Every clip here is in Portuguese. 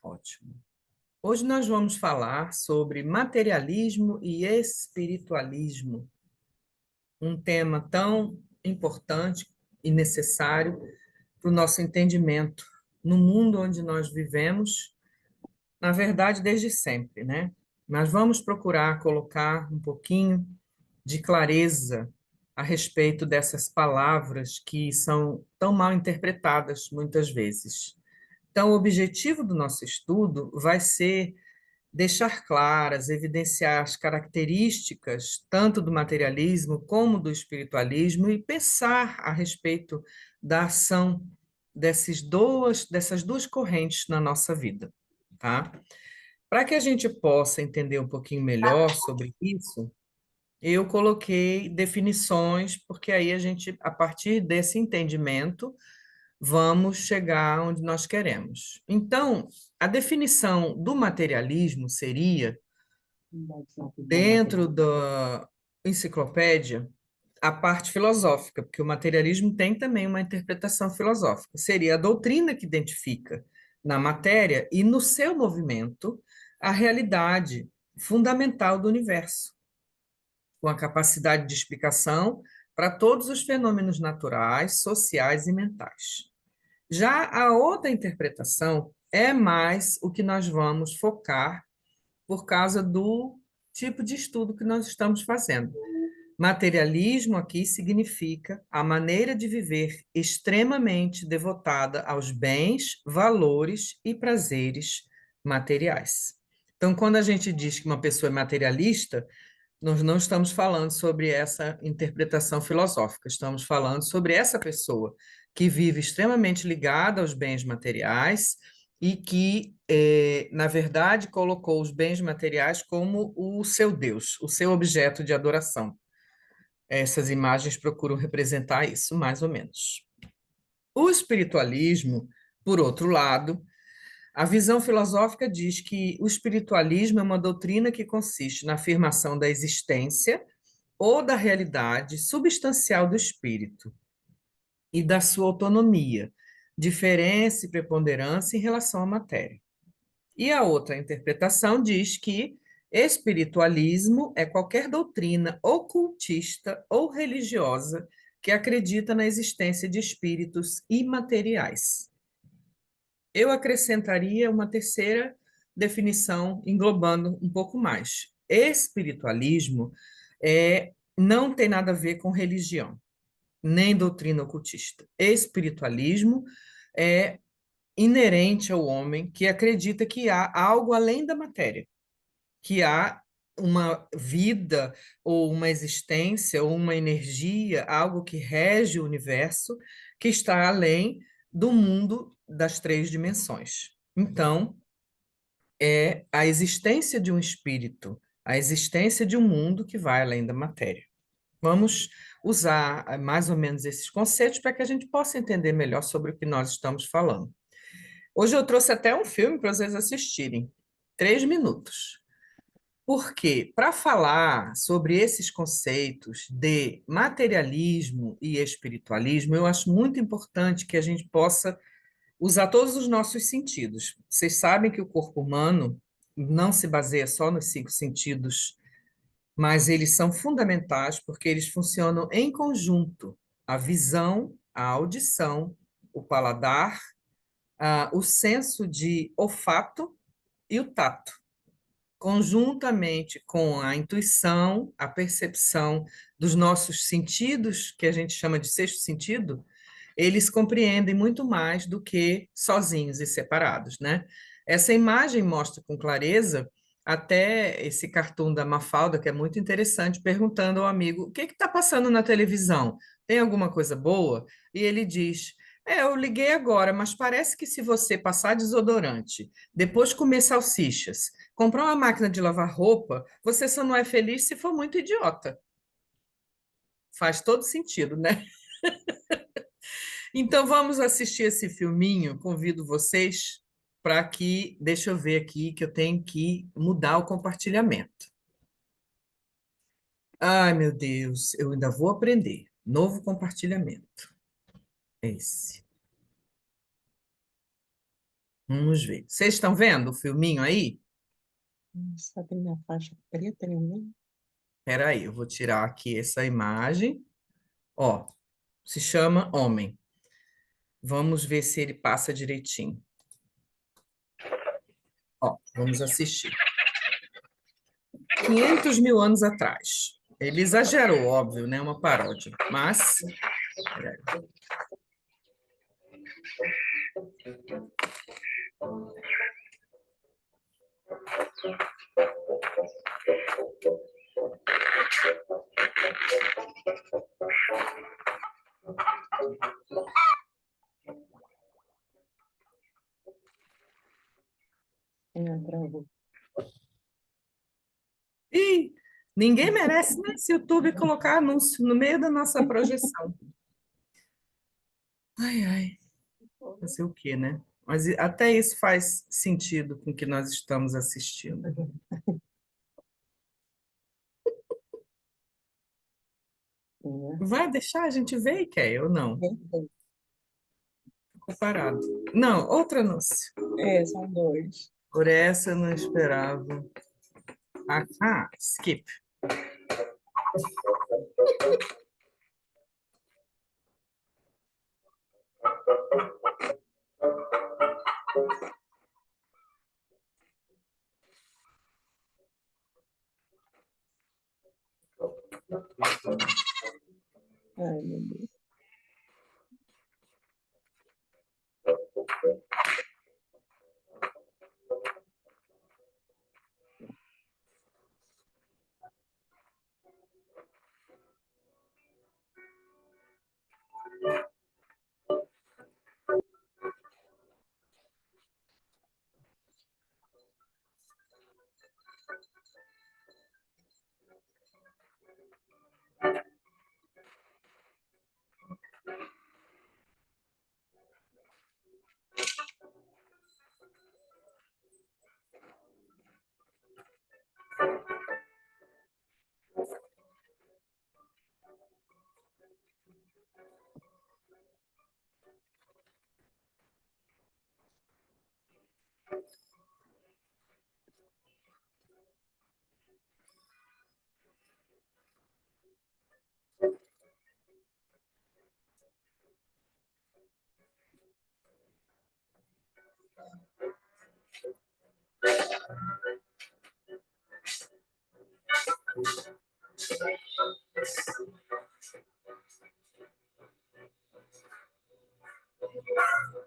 Ótimo. Hoje nós vamos falar sobre materialismo e espiritualismo, um tema tão importante e necessário para o nosso entendimento no mundo onde nós vivemos, na verdade, desde sempre, né? Mas vamos procurar colocar um pouquinho de clareza a respeito dessas palavras que são tão mal interpretadas muitas vezes. Então, o objetivo do nosso estudo vai ser deixar claras, evidenciar as características tanto do materialismo como do espiritualismo e pensar a respeito da ação dessas duas correntes na nossa vida, tá? Para que a gente possa entender um pouquinho melhor sobre isso, eu coloquei definições, porque aí a gente, a partir desse entendimento, vamos chegar onde nós queremos. Então, a definição do materialismo seria, dentro da enciclopédia, a parte filosófica, porque o materialismo tem também uma interpretação filosófica. Seria a doutrina que identifica na matéria e no seu movimento a realidade fundamental do universo, com a capacidade de explicação para todos os fenômenos naturais, sociais e mentais. Já a outra interpretação é mais o que nós vamos focar por causa do tipo de estudo que nós estamos fazendo. Materialismo aqui significa a maneira de viver extremamente devotada aos bens, valores e prazeres materiais. Então, quando a gente diz que uma pessoa é materialista, nós não estamos falando sobre essa interpretação filosófica, estamos falando sobre essa pessoa que vive extremamente ligada aos bens materiais e que, na verdade, colocou os bens materiais como o seu Deus, o seu objeto de adoração. Essas imagens procuram representar isso, mais ou menos. O espiritualismo, por outro lado, a visão filosófica diz que o espiritualismo é uma doutrina que consiste na afirmação da existência ou da realidade substancial do espírito e da sua autonomia, diferença e preponderância em relação à matéria. E a outra interpretação diz que espiritualismo é qualquer doutrina ocultista ou religiosa que acredita na existência de espíritos imateriais. Eu acrescentaria uma terceira definição, englobando um pouco mais. Espiritualismo não tem nada a ver com religião, nem doutrina ocultista. Espiritualismo é inerente ao homem que acredita que há algo além da matéria, que há uma vida ou uma existência ou uma energia, algo que rege o universo, que está além do mundo das três dimensões. Então, é a existência de um espírito, a existência de um mundo que vai além da matéria. Vamos usar mais ou menos esses conceitos para que a gente possa entender melhor sobre o que nós estamos falando. Hoje eu trouxe até um filme para vocês assistirem, 3 minutos. Porque, para falar sobre esses conceitos de materialismo e espiritualismo, eu acho muito importante que a gente possa usar todos os nossos sentidos. Vocês sabem que o corpo humano não se baseia só nos 5 sentidos, mas eles são fundamentais porque eles funcionam em conjunto. A visão, a audição, o paladar, o senso de olfato e o tato, conjuntamente com a intuição, a percepção dos nossos sentidos, que a gente chama de sexto sentido, eles compreendem muito mais do que sozinhos e separados, né? Essa imagem mostra com clareza até esse cartoon da Mafalda, que é muito interessante, perguntando ao amigo: o que está passando na televisão? Tem alguma coisa boa? E ele diz: eu liguei agora, mas parece que se você passar desodorante, depois comer salsichas, comprar uma máquina de lavar roupa, você só não é feliz se for muito idiota. Faz todo sentido, né? Então vamos assistir esse filminho. Convido vocês para que, deixa eu ver aqui que eu tenho que mudar o compartilhamento. Ai, meu Deus, eu ainda vou aprender. Novo compartilhamento. Esse. Vamos ver. Vocês estão vendo o filminho aí? Só tem minha faixa preta, né? Espera aí, eu vou tirar aqui essa imagem. Ó, se chama Homem. Vamos ver se ele passa direitinho. Ó, vamos assistir. 500 mil anos atrás. Ele exagerou, óbvio, né? Uma paródia. Mas, peraí. Travou. Ih, ninguém merece nesse YouTube colocar anúncio no meio da nossa projeção. Ai, ai, fazer o quê, né? Mas até isso faz sentido com o que nós estamos assistindo. Vai deixar a gente ver, Ikea, ou não? Ficou parado. Não, outro anúncio. São dois. Por essa eu não esperava. Skip. Ai, meu Deus.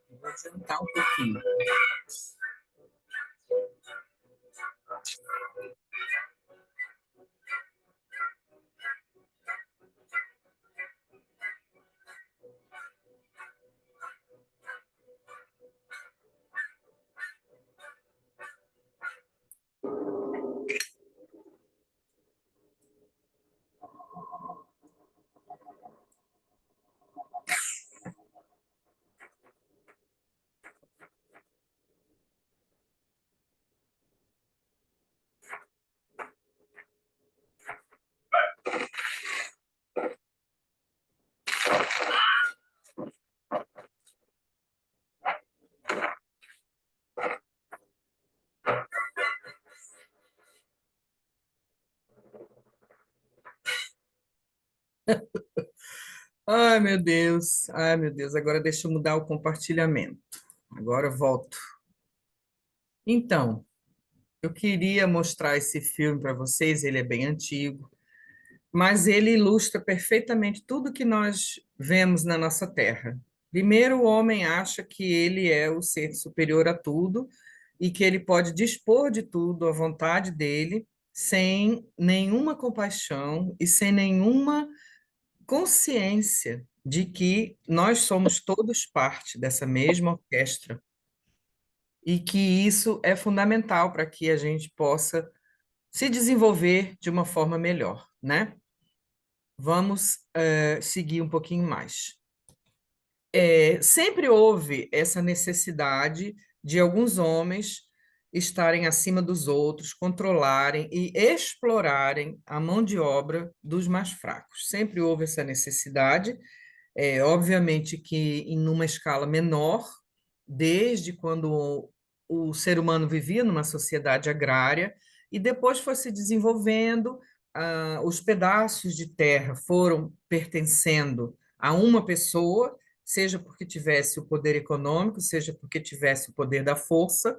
Vou adiantar um pouquinho. Ai, meu Deus. Ai, meu Deus. Agora deixa eu mudar o compartilhamento. Agora eu volto. Então, eu queria mostrar esse filme para vocês. Ele é bem antigo, mas ele ilustra perfeitamente tudo que nós vemos na nossa Terra. Primeiro, o homem acha que ele é o ser superior a tudo e que ele pode dispor de tudo à vontade dele, sem nenhuma compaixão e sem nenhuma consciência de que nós somos todos parte dessa mesma orquestra e que isso é fundamental para que a gente possa se desenvolver de uma forma melhor, né? Vamos seguir um pouquinho mais. Sempre houve essa necessidade de alguns homens estarem acima dos outros, controlarem e explorarem a mão de obra dos mais fracos. Sempre houve essa necessidade, obviamente que em uma escala menor, desde quando o ser humano vivia numa sociedade agrária e depois foi se desenvolvendo, os pedaços de terra foram pertencendo a uma pessoa, seja porque tivesse o poder econômico, seja porque tivesse o poder da força,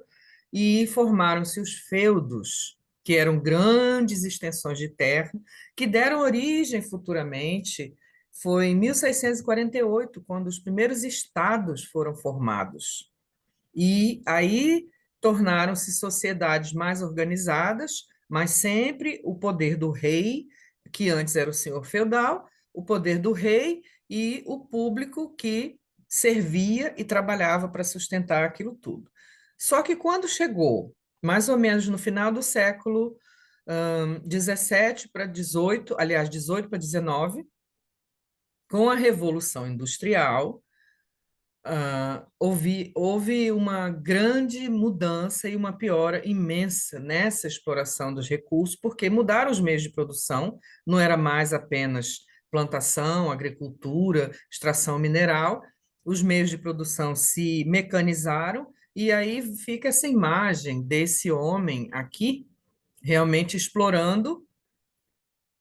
e formaram-se os feudos, que eram grandes extensões de terra, que deram origem futuramente. Foi em 1648, quando os primeiros estados foram formados. E aí tornaram-se sociedades mais organizadas, mas sempre o poder do rei, que antes era o senhor feudal, o poder do rei e o público que servia e trabalhava para sustentar aquilo tudo. Só que quando chegou, mais ou menos no final do século 17 para 18, aliás, 18 para 19, com a Revolução Industrial, houve uma grande mudança e uma piora imensa nessa exploração dos recursos, porque mudaram os meios de produção, não era mais apenas plantação, agricultura, extração mineral, os meios de produção se mecanizaram, e aí fica essa imagem desse homem aqui, realmente explorando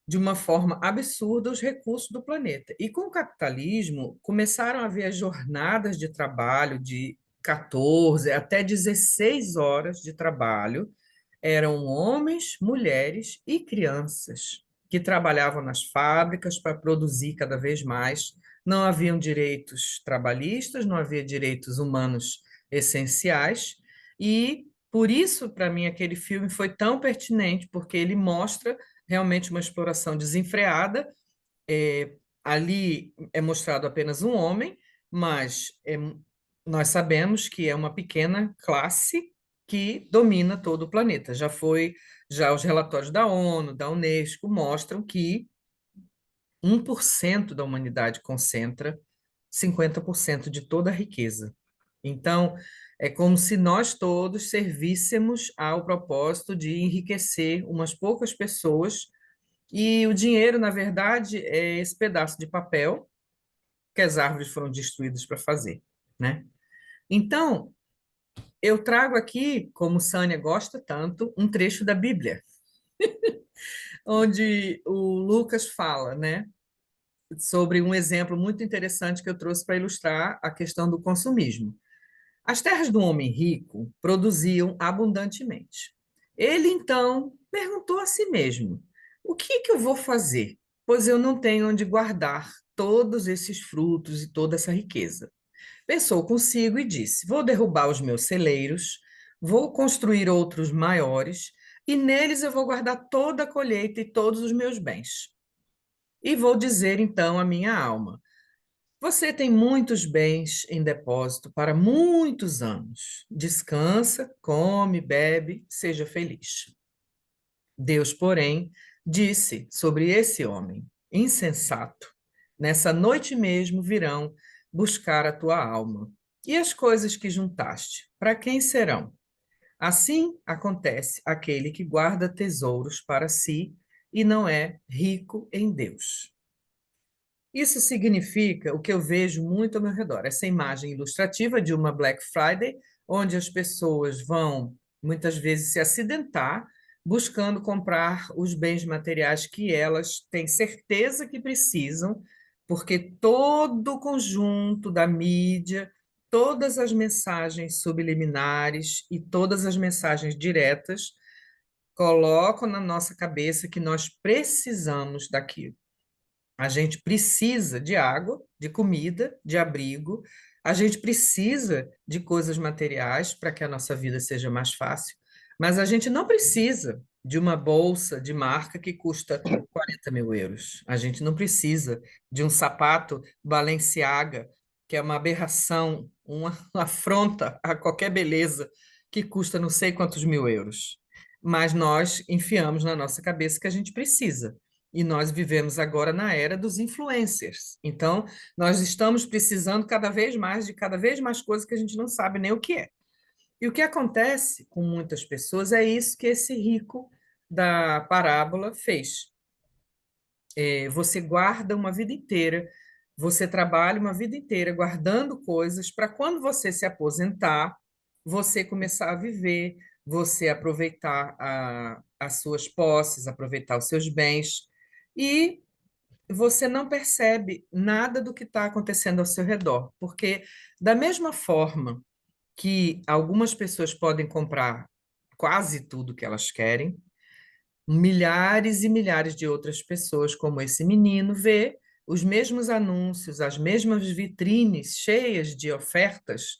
de uma forma absurda os recursos do planeta. E com o capitalismo, começaram a haver as jornadas de trabalho de 14 até 16 horas de trabalho. Eram homens, mulheres e crianças que trabalhavam nas fábricas para produzir cada vez mais. Não haviam direitos trabalhistas, não havia direitos humanos essenciais. E por isso, para mim, aquele filme foi tão pertinente, porque ele mostra realmente uma exploração desenfreada. É, ali é mostrado apenas um homem, mas nós sabemos que é uma pequena classe que domina todo o planeta. Já os relatórios da ONU, da Unesco, mostram que 1% da humanidade concentra 50% de toda a riqueza. Então, é como se nós todos servíssemos ao propósito de enriquecer umas poucas pessoas, e o dinheiro, na verdade, é esse pedaço de papel que as árvores foram destruídas para fazer, né? Então, eu trago aqui, como Sânia gosta tanto, um trecho da Bíblia, onde o Lucas fala, né, sobre um exemplo muito interessante que eu trouxe para ilustrar a questão do consumismo. As terras do homem rico produziam abundantemente. Ele então perguntou a si mesmo: o que que eu vou fazer? Pois eu não tenho onde guardar todos esses frutos e toda essa riqueza. Pensou consigo e disse: vou derrubar os meus celeiros, vou construir outros maiores, e neles eu vou guardar toda a colheita e todos os meus bens. E vou dizer então à minha alma: você tem muitos bens em depósito para muitos anos. Descansa, come, bebe, seja feliz. Deus, porém, disse sobre esse homem insensato: nessa noite mesmo virão buscar a tua alma. E as coisas que juntaste, para quem serão? Assim acontece aquele que guarda tesouros para si e não é rico em Deus. Isso significa o que eu vejo muito ao meu redor, essa imagem ilustrativa de uma Black Friday, onde as pessoas vão muitas vezes se acidentar buscando comprar os bens materiais que elas têm certeza que precisam, porque todo o conjunto da mídia, todas as mensagens subliminares e todas as mensagens diretas colocam na nossa cabeça que nós precisamos daquilo. A gente precisa de água, de comida, de abrigo, a gente precisa de coisas materiais para que a nossa vida seja mais fácil, mas a gente não precisa de uma bolsa de marca que custa 40 mil euros. A gente não precisa de um sapato Balenciaga, que é uma aberração, uma afronta a qualquer beleza, que custa não sei quantos mil euros. Mas nós enfiamos na nossa cabeça que a gente precisa. E nós vivemos agora na era dos influencers. Então, nós estamos precisando cada vez mais de cada vez mais coisas que a gente não sabe nem o que é. E o que acontece com muitas pessoas é isso que esse rico da parábola fez. Você guarda uma vida inteira, você trabalha uma vida inteira guardando coisas para quando você se aposentar, você começar a viver, você aproveitar as suas posses, aproveitar os seus bens, e você não percebe nada do que está acontecendo ao seu redor, porque da mesma forma que algumas pessoas podem comprar quase tudo que elas querem, milhares e milhares de outras pessoas, como esse menino, vê os mesmos anúncios, as mesmas vitrines cheias de ofertas,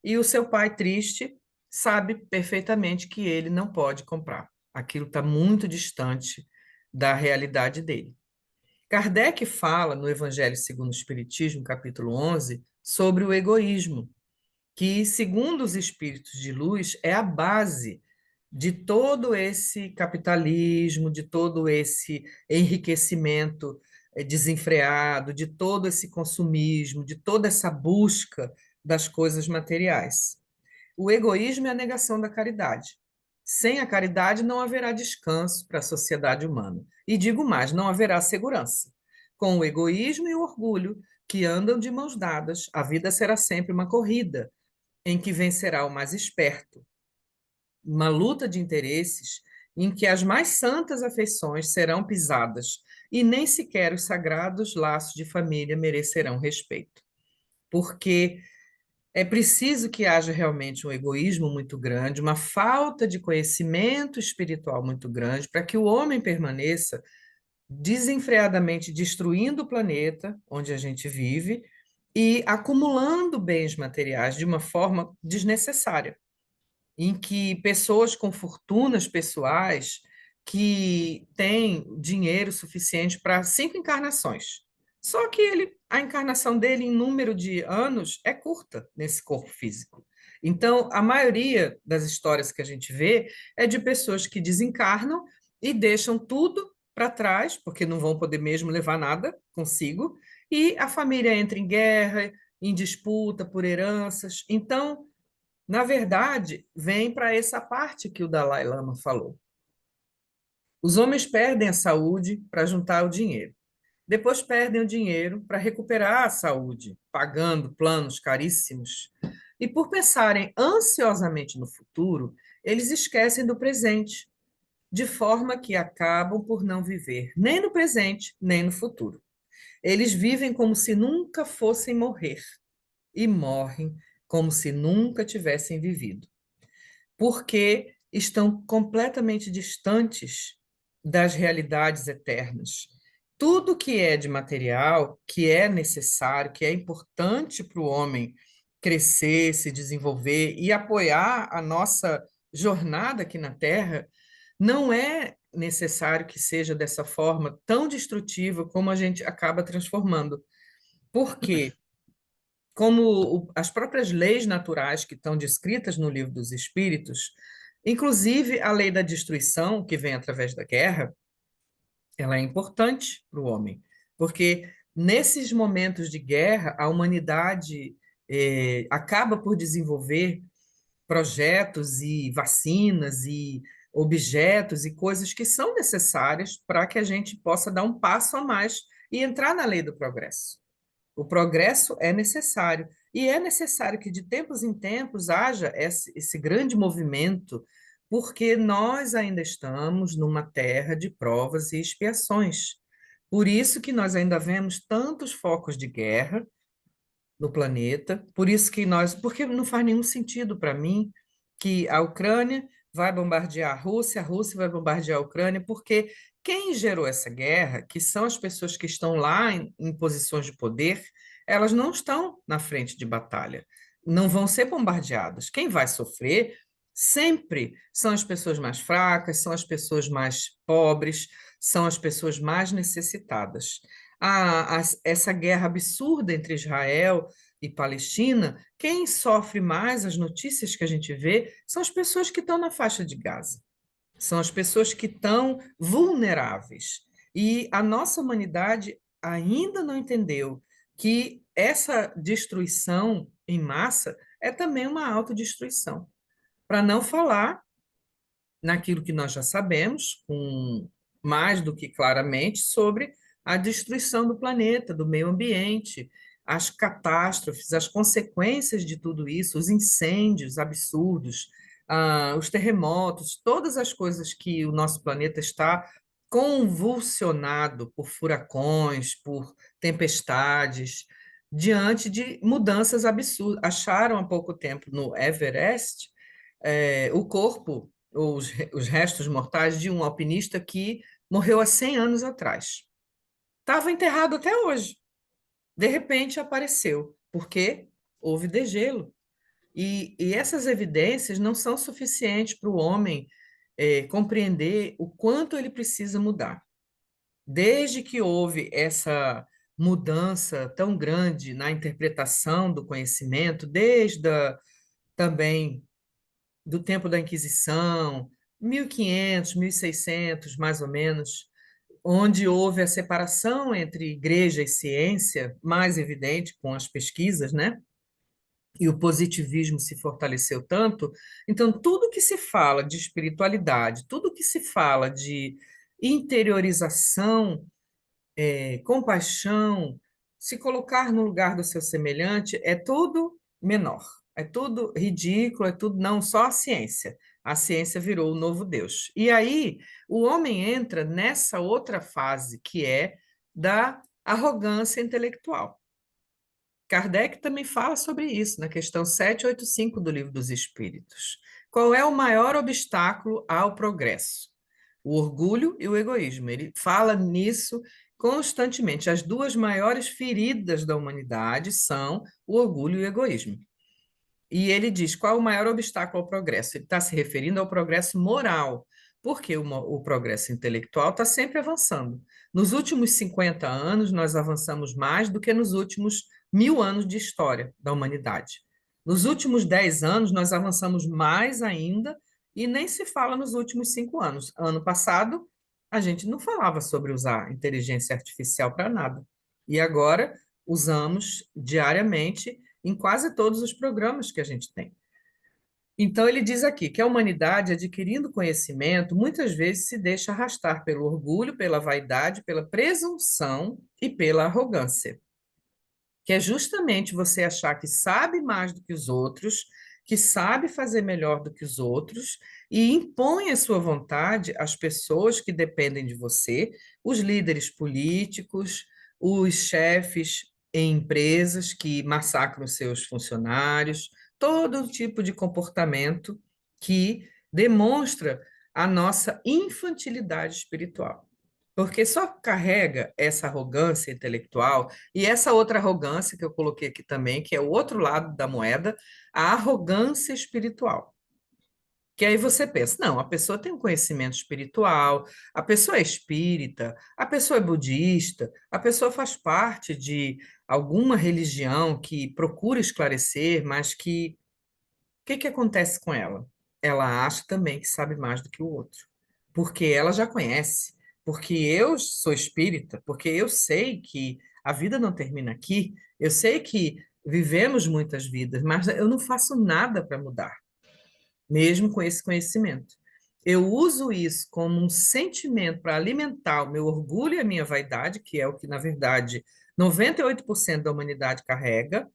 e o seu pai, triste, sabe perfeitamente que ele não pode comprar. Aquilo está muito distante da realidade dele. Kardec fala no Evangelho segundo o Espiritismo, capítulo 11, sobre o egoísmo, que, segundo os espíritos de luz, é a base de todo esse capitalismo, de todo esse enriquecimento desenfreado, de todo esse consumismo, de toda essa busca das coisas materiais. O egoísmo é a negação da caridade. Sem a caridade não haverá descanso para a sociedade humana. E digo mais, não haverá segurança. Com o egoísmo e o orgulho, que andam de mãos dadas, a vida será sempre uma corrida em que vencerá o mais esperto, uma luta de interesses em que as mais santas afeições serão pisadas e nem sequer os sagrados laços de família merecerão respeito. Porque é preciso que haja realmente um egoísmo muito grande, uma falta de conhecimento espiritual muito grande, para que o homem permaneça desenfreadamente destruindo o planeta onde a gente vive e acumulando bens materiais de uma forma desnecessária, em que pessoas com fortunas pessoais que têm dinheiro suficiente para 5 encarnações. Só que a encarnação dele em número de anos é curta nesse corpo físico. Então, a maioria das histórias que a gente vê é de pessoas que desencarnam e deixam tudo para trás, porque não vão poder mesmo levar nada consigo, e a família entra em guerra, em disputa por heranças. Então, na verdade, vem para essa parte que o Dalai Lama falou. Os homens perdem a saúde para juntar o dinheiro. Depois perdem o dinheiro para recuperar a saúde, pagando planos caríssimos. E por pensarem ansiosamente no futuro, eles esquecem do presente, de forma que acabam por não viver nem no presente, nem no futuro. Eles vivem como se nunca fossem morrer e morrem como se nunca tivessem vivido, porque estão completamente distantes das realidades eternas. Tudo que é de material, que é necessário, que é importante para o homem crescer, se desenvolver e apoiar a nossa jornada aqui na Terra, não é necessário que seja dessa forma tão destrutiva como a gente acaba transformando. Por quê? Como as próprias leis naturais que estão descritas no Livro dos Espíritos, inclusive a lei da destruição, que vem através da guerra, ela é importante para o homem, porque nesses momentos de guerra, a humanidade acaba por desenvolver projetos e vacinas e objetos e coisas que são necessárias para que a gente possa dar um passo a mais e entrar na lei do progresso. O progresso é necessário, e é necessário que de tempos em tempos haja esse grande movimento, porque nós ainda estamos numa terra de provas e expiações. Por isso que nós ainda vemos tantos focos de guerra no planeta, por isso que porque não faz nenhum sentido para mim que a Ucrânia vai bombardear a Rússia vai bombardear a Ucrânia, porque quem gerou essa guerra, que são as pessoas que estão lá em posições de poder, elas não estão na frente de batalha, não vão ser bombardeadas. Quem vai sofrer sempre são as pessoas mais fracas, são as pessoas mais pobres, são as pessoas mais necessitadas. Essa guerra absurda entre Israel e Palestina, quem sofre mais as notícias que a gente vê são as pessoas que estão na faixa de Gaza, são as pessoas que estão vulneráveis. E a nossa humanidade ainda não entendeu que essa destruição em massa é também uma autodestruição. Para não falar naquilo que nós já sabemos, com mais do que claramente, sobre a destruição do planeta, do meio ambiente, as catástrofes, as consequências de tudo isso, os incêndios absurdos, os terremotos, todas as coisas que o nosso planeta está convulsionado por furacões, por tempestades, diante de mudanças absurdas. Acharam há pouco tempo no Everest o corpo, os restos mortais de um alpinista que morreu há 100 anos atrás. Estava enterrado até hoje. De repente apareceu, porque houve degelo. E essas evidências não são suficientes para o homem compreender o quanto ele precisa mudar. Desde que houve essa mudança tão grande na interpretação do conhecimento, também do tempo da Inquisição, 1500, 1600, mais ou menos, onde houve a separação entre igreja e ciência, mais evidente com as pesquisas, né? E o positivismo se fortaleceu tanto. Então, tudo que se fala de espiritualidade, tudo que se fala de interiorização, compaixão, se colocar no lugar do seu semelhante, é tudo menor, é tudo ridículo, é tudo não só a ciência. A ciência virou o novo Deus. E aí o homem entra nessa outra fase que é da arrogância intelectual. Kardec também fala sobre isso na questão 785 do Livro dos Espíritos. Qual é o maior obstáculo ao progresso? O orgulho e o egoísmo. Ele fala nisso constantemente. As duas maiores feridas da humanidade são o orgulho e o egoísmo. E ele diz qual é o maior obstáculo ao progresso. Ele está se referindo ao progresso moral, porque o progresso intelectual está sempre avançando. Nos últimos 50 anos, nós avançamos mais do que nos últimos 1000 anos de história da humanidade. Nos últimos 10 anos, nós avançamos mais ainda, e nem se fala nos últimos 5 anos. Ano passado, a gente não falava sobre usar inteligência artificial para nada. E agora usamos diariamente em quase todos os programas que a gente tem. Então, ele diz aqui que a humanidade, adquirindo conhecimento, muitas vezes se deixa arrastar pelo orgulho, pela vaidade, pela presunção e pela arrogância, que é justamente você achar que sabe mais do que os outros, que sabe fazer melhor do que os outros e impõe a sua vontade às pessoas que dependem de você, os líderes políticos, os chefes em empresas que massacram seus funcionários, todo tipo de comportamento que demonstra a nossa infantilidade espiritual. Porque só carrega essa arrogância intelectual e essa outra arrogância que eu coloquei aqui também, que é o outro lado da moeda, a arrogância espiritual. Que aí você pensa, não, a pessoa tem um conhecimento espiritual, a pessoa é espírita, a pessoa é budista, a pessoa faz parte de alguma religião que procura esclarecer, mas que o que que acontece com ela? Ela acha também que sabe mais do que o outro, porque ela já conhece, porque eu sou espírita, porque eu sei que a vida não termina aqui, eu sei que vivemos muitas vidas, mas eu não faço nada para mudar, mesmo com esse conhecimento. Eu uso isso como um sentimento para alimentar o meu orgulho e a minha vaidade, que é o que, na verdade, 98% da humanidade carrega,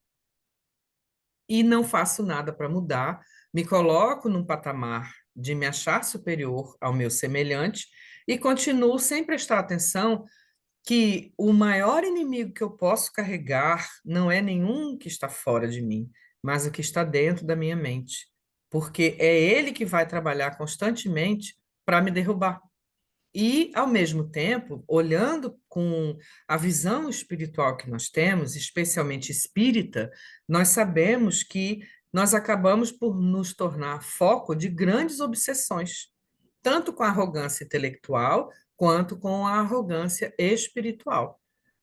e não faço nada para mudar, me coloco num patamar de me achar superior ao meu semelhante e continuo sem prestar atenção que o maior inimigo que eu posso carregar não é nenhum que está fora de mim, mas o que está dentro da minha mente, porque é ele que vai trabalhar constantemente para me derrubar. E, ao mesmo tempo, olhando com a visão espiritual que nós temos, especialmente espírita, nós sabemos que nós acabamos por nos tornar foco de grandes obsessões, tanto com a arrogância intelectual quanto com a arrogância espiritual.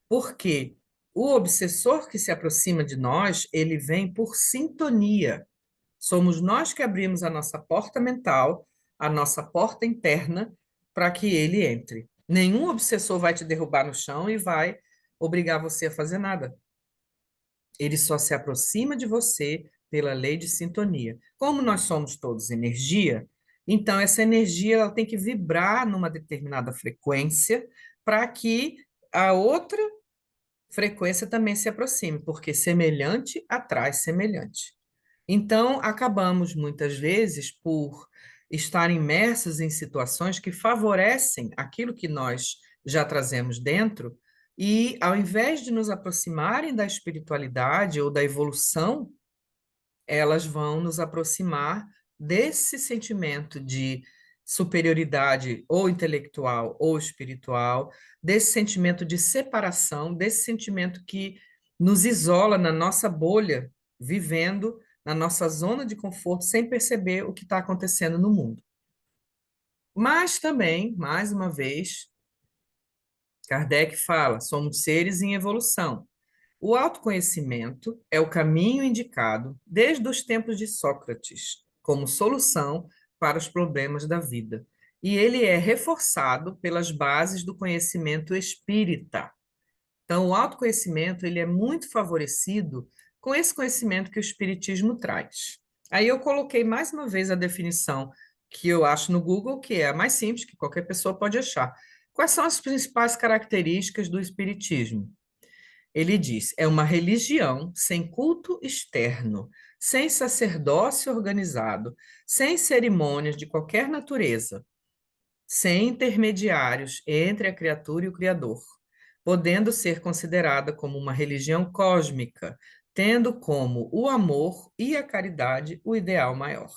Porque o obsessor que se aproxima de nós, ele vem por sintonia. Somos nós que abrimos a nossa porta mental, a nossa porta interna, para que ele entre. Nenhum obsessor vai te derrubar no chão e vai obrigar você a fazer nada. Ele só se aproxima de você pela lei de sintonia. Como nós somos todos energia, então essa energia ela tem que vibrar numa determinada frequência para que a outra frequência também se aproxime, porque semelhante atrai semelhante. Então, acabamos muitas vezes por estar imersos em situações que favorecem aquilo que nós já trazemos dentro, e ao invés de nos aproximarem da espiritualidade ou da evolução, elas vão nos aproximar desse sentimento de superioridade ou intelectual ou espiritual, desse sentimento de separação, desse sentimento que nos isola na nossa bolha, vivendo na nossa zona de conforto, sem perceber o que está acontecendo no mundo. Mas também, mais uma vez, Kardec fala: somos seres em evolução. O autoconhecimento é o caminho indicado desde os tempos de Sócrates como solução para os problemas da vida. E ele é reforçado pelas bases do conhecimento espírita. Então, o autoconhecimento ele é muito favorecido com esse conhecimento que o espiritismo traz. Aí eu coloquei mais uma vez a definição que eu acho no Google, que é a mais simples, que qualquer pessoa pode achar. Quais são as principais características do espiritismo? Ele diz: é uma religião sem culto externo, sem sacerdócio organizado, sem cerimônias de qualquer natureza, sem intermediários entre a criatura e o Criador, podendo ser considerada como uma religião cósmica, tendo como o amor e a caridade o ideal maior.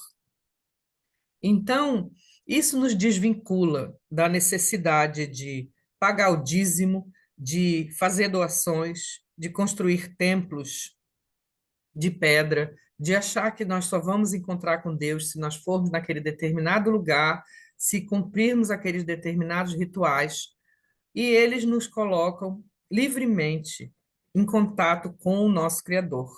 Então, isso nos desvincula da necessidade de pagar o dízimo, de fazer doações, de construir templos de pedra, de achar que nós só vamos encontrar com Deus se nós formos naquele determinado lugar, se cumprirmos aqueles determinados rituais, e eles nos colocam livremente em contato com o nosso Criador.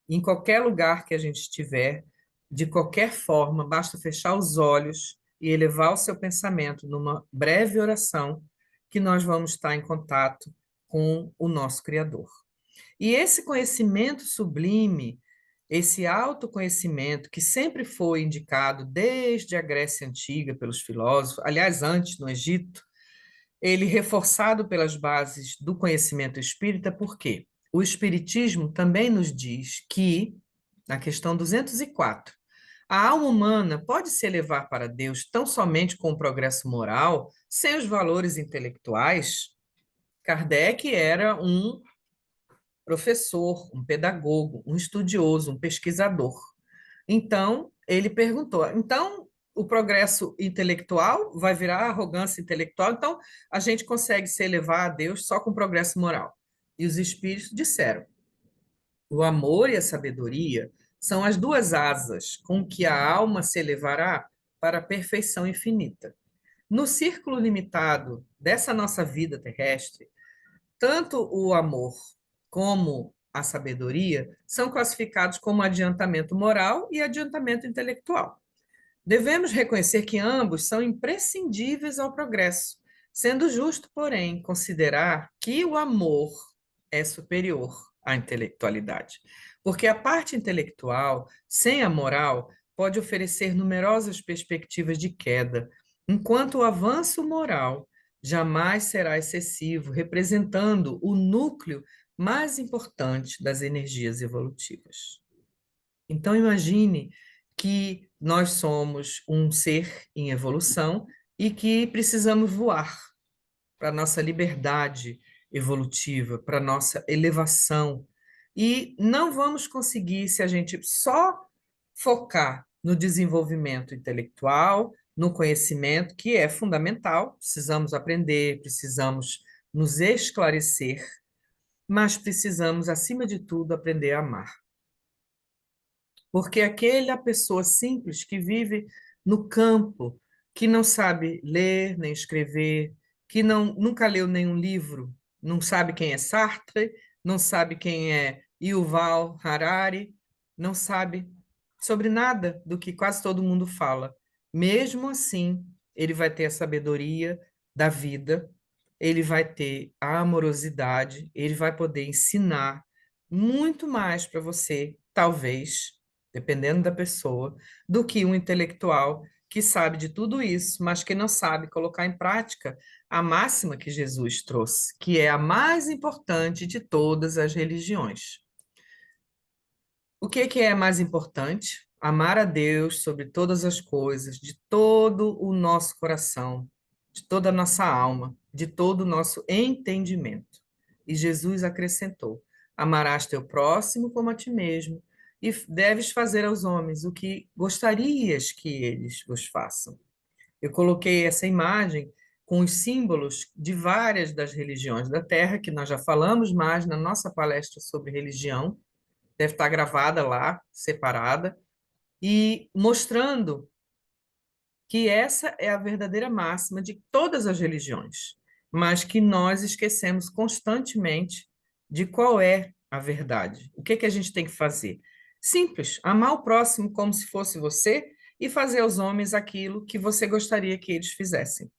Em qualquer lugar que a gente estiver, de qualquer forma, basta fechar os olhos e elevar o seu pensamento numa breve oração, que nós vamos estar em contato com o nosso Criador. E esse conhecimento sublime, esse autoconhecimento que sempre foi indicado desde a Grécia Antiga pelos filósofos, aliás, antes no Egito, ele reforçado pelas bases do conhecimento espírita, por quê? O Espiritismo também nos diz que, na questão 204, a alma humana pode se elevar para Deus tão somente com o progresso moral, sem os valores intelectuais. Kardec era um professor, um pedagogo, um estudioso, um pesquisador. Então, ele perguntou: então, o progresso intelectual vai virar arrogância intelectual? Então, a gente consegue se elevar a Deus só com progresso moral? E os espíritos disseram: o amor e a sabedoria são as duas asas com que a alma se elevará para a perfeição infinita. No círculo limitado dessa nossa vida terrestre, tanto o amor como a sabedoria são classificados como adiantamento moral e adiantamento intelectual. Devemos reconhecer que ambos são imprescindíveis ao progresso, sendo justo, porém, considerar que o amor é superior à intelectualidade. Porque a parte intelectual, sem a moral, pode oferecer numerosas perspectivas de queda, enquanto o avanço moral jamais será excessivo, representando o núcleo mais importante das energias evolutivas. Então, imagine que nós somos um ser em evolução e que precisamos voar para a nossa liberdade evolutiva, para a nossa elevação. E não vamos conseguir se a gente só focar no desenvolvimento intelectual, no conhecimento, que é fundamental, precisamos aprender, precisamos nos esclarecer, mas precisamos, acima de tudo, aprender a amar. Porque aquela pessoa simples que vive no campo, que não sabe ler nem escrever, que nunca leu nenhum livro, não sabe quem é Sartre, não sabe quem é Yuval Harari, não sabe sobre nada do que quase todo mundo fala. Mesmo assim, ele vai ter a sabedoria da vida, ele vai ter a amorosidade, ele vai poder ensinar muito mais para você, talvez, dependendo da pessoa, do que um intelectual que sabe de tudo isso, mas que não sabe colocar em prática a máxima que Jesus trouxe, que é a mais importante de todas as religiões. O que é mais importante? Amar a Deus sobre todas as coisas, de todo o nosso coração, de toda a nossa alma, de todo o nosso entendimento. E Jesus acrescentou: amarás teu próximo como a ti mesmo, e deves fazer aos homens o que gostarias que eles vos façam. Eu coloquei essa imagem com os símbolos de várias das religiões da Terra, que nós já falamos mais na nossa palestra sobre religião, deve estar gravada lá, separada, e mostrando que essa é a verdadeira máxima de todas as religiões, mas que nós esquecemos constantemente de qual é a verdade. O que que a gente tem que fazer? Simples, amar o próximo como se fosse você e fazer aos homens aquilo que você gostaria que eles fizessem.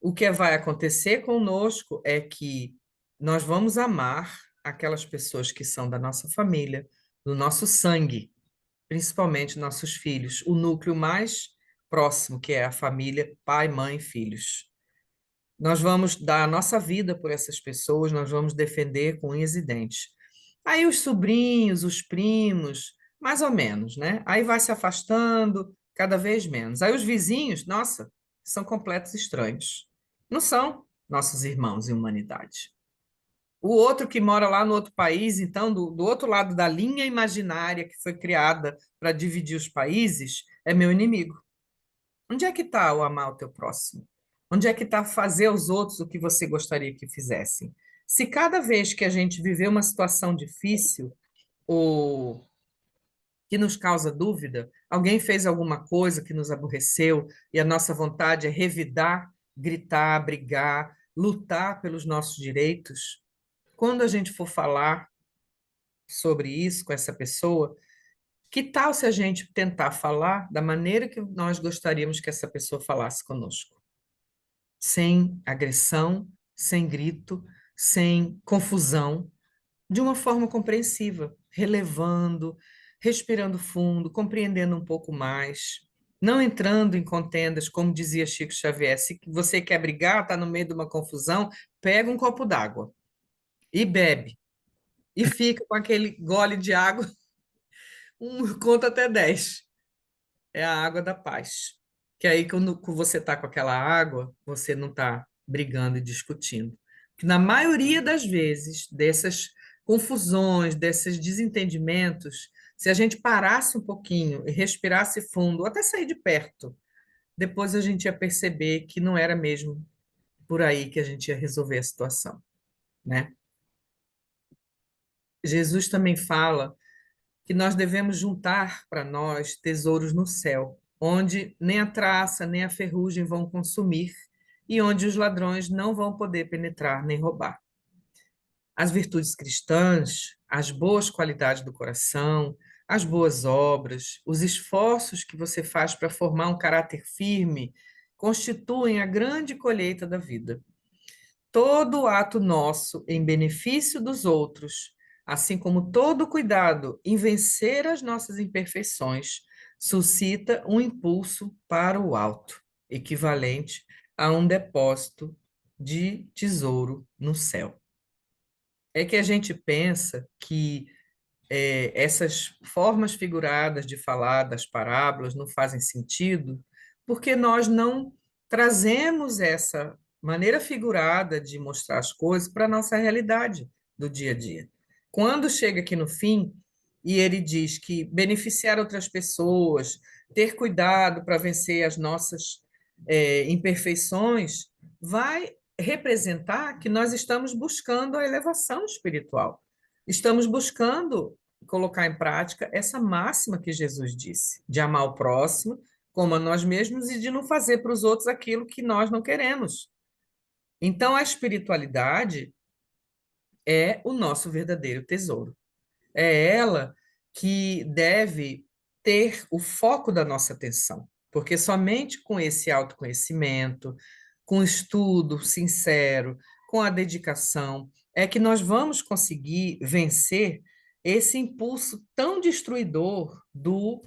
O que vai acontecer conosco é que nós vamos amar aquelas pessoas que são da nossa família, do nosso sangue, principalmente nossos filhos, o núcleo mais próximo, que é a família, pai, mãe, filhos. Nós vamos dar a nossa vida por essas pessoas, nós vamos defender com unhas e dentes. Aí os sobrinhos, os primos, mais ou menos, né? Aí vai se afastando cada vez menos. Aí os vizinhos, nossa, são completos estranhos. Não são nossos irmãos em humanidade. O outro que mora lá no outro país, então, do outro lado da linha imaginária que foi criada para dividir os países, é meu inimigo. Onde é que está o amar o teu próximo? Onde é que está fazer aos outros o que você gostaria que fizessem? Se cada vez que a gente viver uma situação difícil ou que nos causa dúvida, alguém fez alguma coisa que nos aborreceu e a nossa vontade é revidar, gritar, brigar, lutar pelos nossos direitos, quando a gente for falar sobre isso com essa pessoa, que tal se a gente tentar falar da maneira que nós gostaríamos que essa pessoa falasse conosco? Sem agressão, sem grito, sem confusão, de uma forma compreensiva, relevando, respirando fundo, compreendendo um pouco mais, não entrando em contendas, como dizia Chico Xavier. Se você quer brigar, está no meio de uma confusão, pega um copo d'água e bebe. E fica com aquele gole de água, conta até 10. É a água da paz. Que aí, quando você está com aquela água, você não está brigando e discutindo. Que na maioria das vezes, dessas confusões, desses desentendimentos, se a gente parasse um pouquinho e respirasse fundo, ou até sair de perto, depois a gente ia perceber que não era mesmo por aí que a gente ia resolver a situação, né? Jesus também fala que nós devemos juntar para nós tesouros no céu, onde nem a traça nem a ferrugem vão consumir e onde os ladrões não vão poder penetrar nem roubar. As virtudes cristãs, as boas qualidades do coração, as boas obras, os esforços que você faz para formar um caráter firme, constituem a grande colheita da vida. Todo ato nosso em benefício dos outros, assim como todo cuidado em vencer as nossas imperfeições, suscita um impulso para o alto, equivalente a um depósito de tesouro no céu. É que a gente pensa que essas formas figuradas de falar das parábolas não fazem sentido, porque nós não trazemos essa maneira figurada de mostrar as coisas para a nossa realidade do dia a dia. Quando chega aqui no fim, e ele diz que beneficiar outras pessoas, ter cuidado para vencer as nossas imperfeições, vai representar que nós estamos buscando a elevação espiritual. Estamos buscando colocar em prática essa máxima que Jesus disse, de amar o próximo como a nós mesmos e de não fazer para os outros aquilo que nós não queremos. Então, a espiritualidade é o nosso verdadeiro tesouro. É ela que deve ter o foco da nossa atenção, porque somente com esse autoconhecimento, com estudo sincero, com a dedicação, é que nós vamos conseguir vencer esse impulso tão destruidor do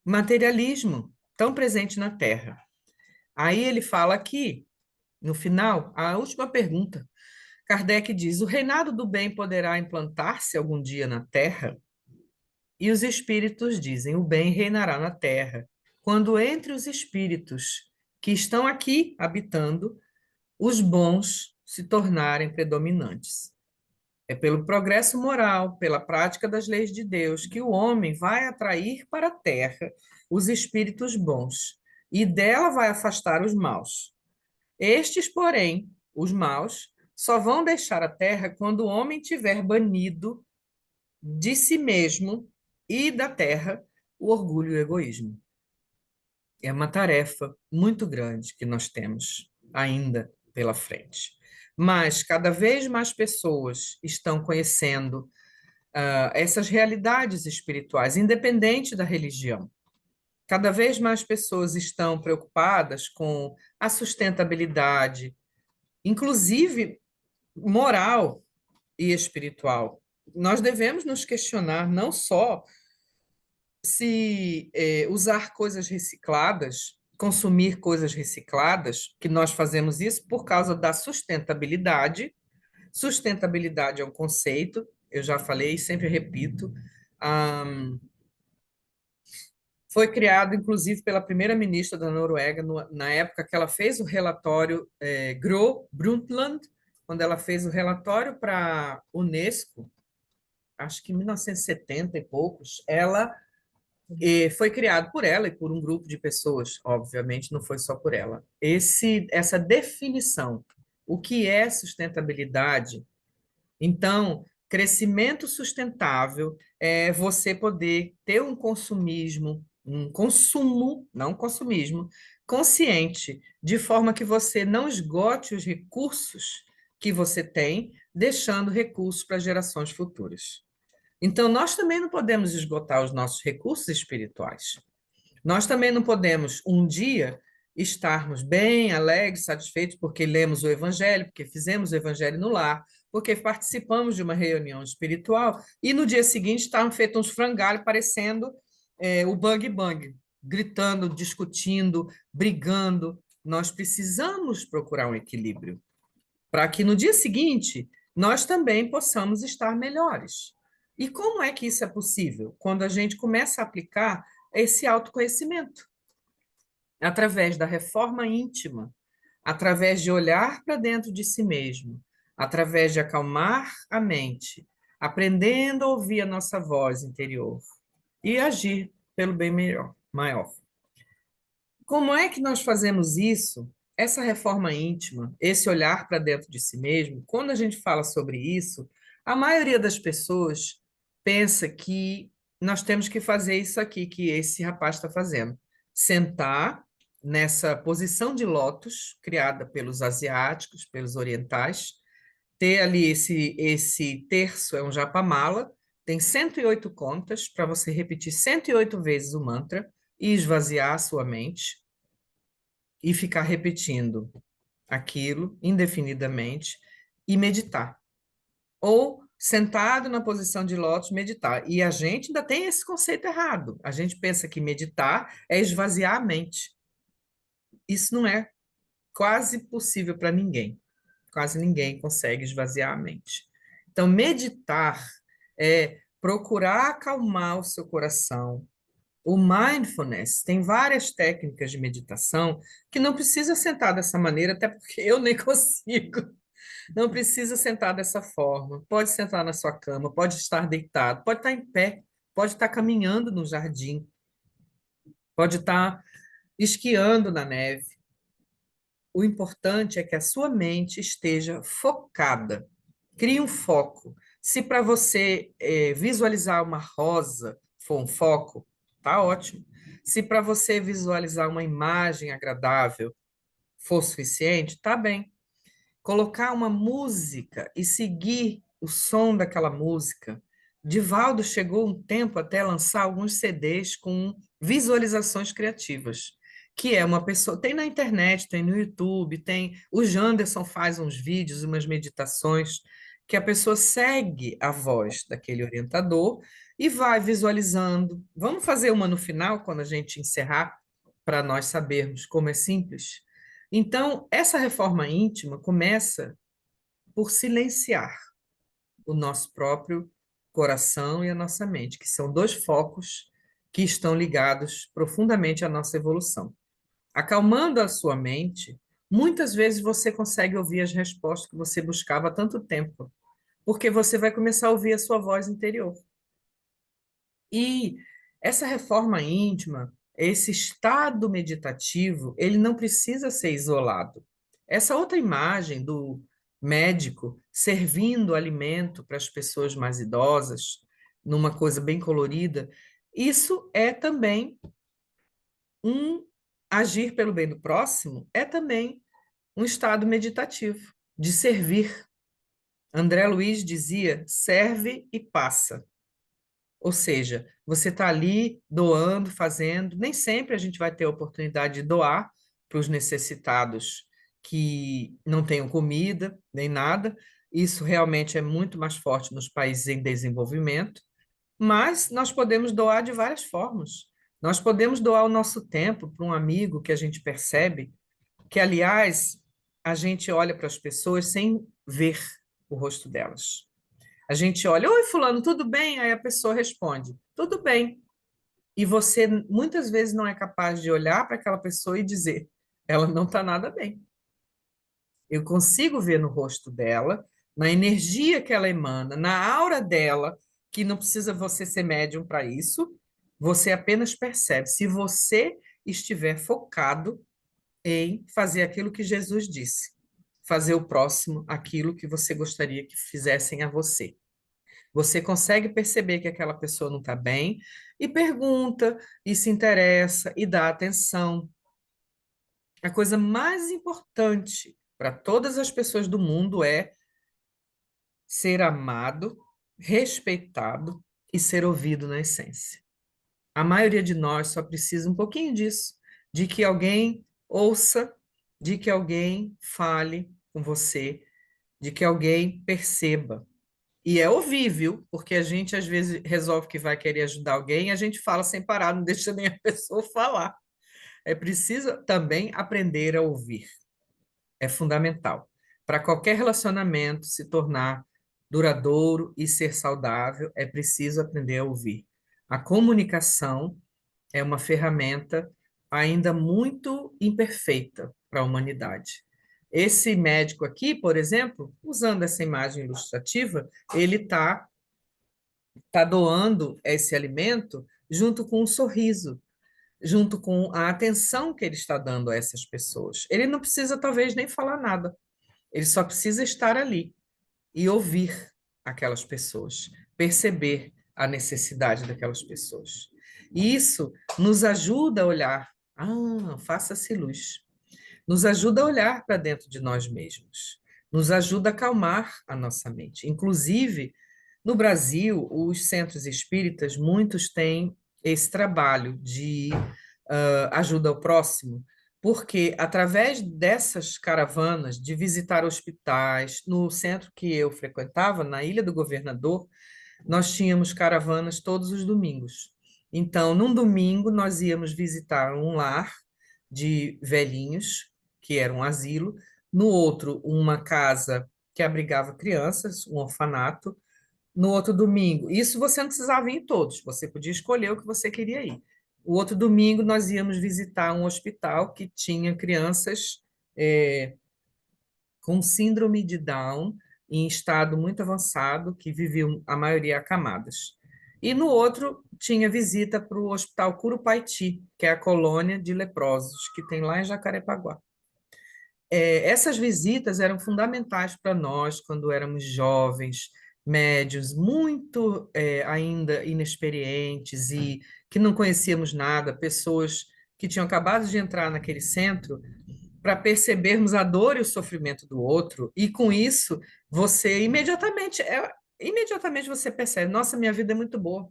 materialismo. tão presente na Terra. Aí ele fala aqui, no final, a última pergunta. Kardec diz: o reinado do bem poderá implantar-se algum dia na Terra? E os espíritos dizem: o bem reinará na Terra, quando entre os espíritos que estão aqui habitando, os bons se tornarem predominantes. É pelo progresso moral, pela prática das leis de Deus, que o homem vai atrair para a Terra os espíritos bons, e dela vai afastar os maus. Estes, porém, os maus, só vão deixar a terra quando o homem tiver banido de si mesmo e da terra o orgulho e o egoísmo. É uma tarefa muito grande que nós temos ainda pela frente. Mas cada vez mais pessoas estão conhecendo essas realidades espirituais, independente da religião. Cada vez mais pessoas estão preocupadas com a sustentabilidade, inclusive moral e espiritual. Nós devemos nos questionar não só se usar coisas recicladas, consumir coisas recicladas, que nós fazemos isso por causa da sustentabilidade. Sustentabilidade é um conceito, eu já falei e sempre repito. Foi criado, inclusive, pela primeira-ministra da Noruega, na época que ela fez o relatório Gro Brundtland, quando ela fez o relatório para a Unesco, acho que em 1970 e poucos, ela foi criado por ela e por um grupo de pessoas, obviamente, não foi só por ela. Essa definição, o que é sustentabilidade? Então, crescimento sustentável é você poder ter um consumismo, um consumo, não consumismo, consciente, de forma que você não esgote os recursos que você tem, deixando recursos para gerações futuras. Então, nós também não podemos esgotar os nossos recursos espirituais. Nós também não podemos, um dia, estarmos bem, alegres, satisfeitos porque lemos o Evangelho, porque fizemos o Evangelho no lar, porque participamos de uma reunião espiritual, e no dia seguinte estavam feitos uns frangalhos parecendo o Bang Bang, gritando, discutindo, brigando. Nós precisamos procurar um equilíbrio para que no dia seguinte nós também possamos estar melhores. E como é que isso é possível? Quando a gente começa a aplicar esse autoconhecimento, através da reforma íntima, através de olhar para dentro de si mesmo, através de acalmar a mente, aprendendo a ouvir a nossa voz interior e agir pelo bem melhor, maior. Como é que nós fazemos isso? Essa reforma íntima, esse olhar para dentro de si mesmo, quando a gente fala sobre isso, a maioria das pessoas pensa que nós temos que fazer isso aqui que esse rapaz está fazendo. Sentar nessa posição de lótus, criada pelos asiáticos, pelos orientais, ter ali esse terço, é um japamala, tem 108 contas para você repetir 108 vezes o mantra e esvaziar a sua mente e ficar repetindo aquilo indefinidamente e meditar. Ou sentado na posição de lótus, meditar. E a gente ainda tem esse conceito errado. A gente pensa que meditar é esvaziar a mente. Isso não é quase possível para ninguém. Quase ninguém consegue esvaziar a mente. Então, meditar é procurar acalmar o seu coração. O mindfulness tem várias técnicas de meditação que não precisa sentar dessa maneira, até porque eu nem consigo. Não precisa sentar dessa forma. Pode sentar na sua cama, pode estar deitado, pode estar em pé, pode estar caminhando no jardim, pode estar esquiando na neve. O importante é que a sua mente esteja focada. Crie um foco. Se para você visualizar uma rosa for um foco, tá ótimo. Se para você visualizar uma imagem agradável for suficiente, tá bem. Colocar uma música e seguir o som daquela música. Divaldo chegou um tempo até lançar alguns CDs com visualizações criativas, que é uma pessoa, tem na internet, tem no YouTube, tem, o Janderson faz uns vídeos, umas meditações, que a pessoa segue a voz daquele orientador e vai visualizando. Vamos fazer uma no final, quando a gente encerrar, para nós sabermos como é simples. Então, essa reforma íntima começa por silenciar o nosso próprio coração e a nossa mente, que são dois focos que estão ligados profundamente à nossa evolução. Acalmando a sua mente, muitas vezes você consegue ouvir as respostas que você buscava há tanto tempo, porque você vai começar a ouvir a sua voz interior. E essa reforma íntima, esse estado meditativo, ele não precisa ser isolado. Essa outra imagem do médico servindo alimento para as pessoas mais idosas, numa coisa bem colorida, isso é também um agir pelo bem do próximo, é também um estado meditativo, de servir. André Luiz dizia: serve e passa. Ou seja, você está ali doando, fazendo. Nem sempre a gente vai ter a oportunidade de doar para os necessitados que não tenham comida nem nada. Isso realmente é muito mais forte nos países em desenvolvimento, mas nós podemos doar de várias formas. Nós podemos doar o nosso tempo para um amigo que a gente percebe que, aliás, a gente olha para as pessoas sem ver o rosto delas. A gente olha, oi, fulano, tudo bem? Aí a pessoa responde, tudo bem. E você muitas vezes não é capaz de olhar para aquela pessoa e dizer, ela não está nada bem. Eu consigo ver no rosto dela, na energia que ela emana, na aura dela, que não precisa você ser médium para isso, você apenas percebe. Se você estiver focado em fazer aquilo que Jesus disse, fazer o próximo aquilo que você gostaria que fizessem a você. Você consegue perceber que aquela pessoa não está bem e pergunta, e se interessa, e dá atenção. A coisa mais importante para todas as pessoas do mundo é ser amado, respeitado e ser ouvido na essência. A maioria de nós só precisa um pouquinho disso, de que alguém ouça, de que alguém fale com você, de que alguém perceba. E é ouvir, viu? Porque a gente às vezes resolve que vai querer ajudar alguém, e a gente fala sem parar, não deixa nem a pessoa falar. É preciso também aprender a ouvir. É fundamental. Para qualquer relacionamento se tornar duradouro e ser saudável, é preciso aprender a ouvir. A comunicação é uma ferramenta ainda muito imperfeita para a humanidade. Esse médico aqui, por exemplo, usando essa imagem ilustrativa, ele tá doando esse alimento junto com um sorriso, junto com a atenção que ele está dando a essas pessoas. Ele não precisa, talvez, nem falar nada. Ele só precisa estar ali e ouvir aquelas pessoas, perceber a necessidade daquelas pessoas. E isso nos ajuda a olhar. Ah, faça-se luz. Nos ajuda a olhar para dentro de nós mesmos. Nos ajuda a acalmar a nossa mente. Inclusive, no Brasil, os centros espíritas, muitos têm esse trabalho de ajuda ao próximo, porque através dessas caravanas de visitar hospitais, no centro que eu frequentava, na Ilha do Governador, nós tínhamos caravanas todos os domingos. Então, num domingo, nós íamos visitar um lar de velhinhos, que era um asilo, no outro, uma casa que abrigava crianças, um orfanato, no outro domingo. Isso você não precisava ir em todos, você podia escolher o que você queria ir. O outro domingo, nós íamos visitar um hospital que tinha crianças com síndrome de Down, em estado muito avançado, que viviam, a maioria, acamadas. E no outro, tinha visita para o Hospital Curupaiti, que é a colônia de leprosos, que tem lá em Jacarepaguá. Essas visitas eram fundamentais para nós quando éramos jovens, médios, muito ainda inexperientes e que não conhecíamos nada, pessoas que tinham acabado de entrar naquele centro, para percebermos a dor e o sofrimento do outro, e com isso você imediatamente você percebe, nossa, minha vida é muito boa.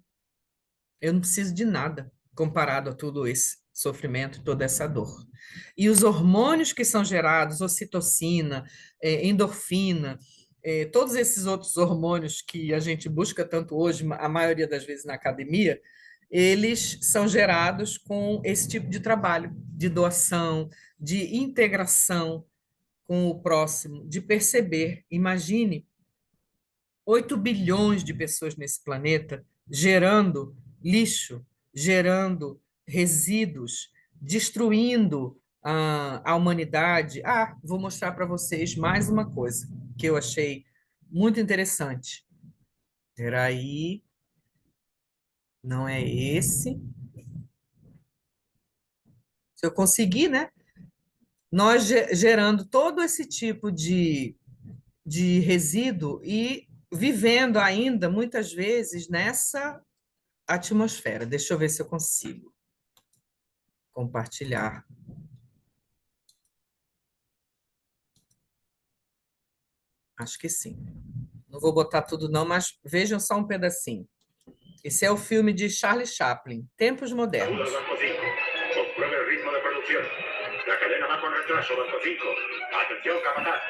Eu não preciso de nada comparado a todo esse sofrimento, toda essa dor. E os hormônios que são gerados, ocitocina, endorfina, todos esses outros hormônios que a gente busca tanto hoje, a maioria das vezes na academia, eles são gerados com esse tipo de trabalho, de doação, de integração com o próximo, de perceber. Imagine 8 bilhões de pessoas nesse planeta gerando lixo, gerando resíduos, destruindo a humanidade. Ah, vou mostrar para vocês mais uma coisa que eu achei muito interessante. Peraí, não é esse. Se eu conseguir, né? Nós gerando todo esse tipo de resíduo e vivendo ainda, muitas vezes, nessa atmosfera. Deixa eu ver se eu consigo compartilhar. Acho que sim. Não vou botar tudo, não, mas vejam só um pedacinho. Esse é o filme de Charlie Chaplin, Tempos Modernos. Banco 5. Compruebe el ritmo de producción. La cadena va con retraso, Banco 5. Atención, capataz.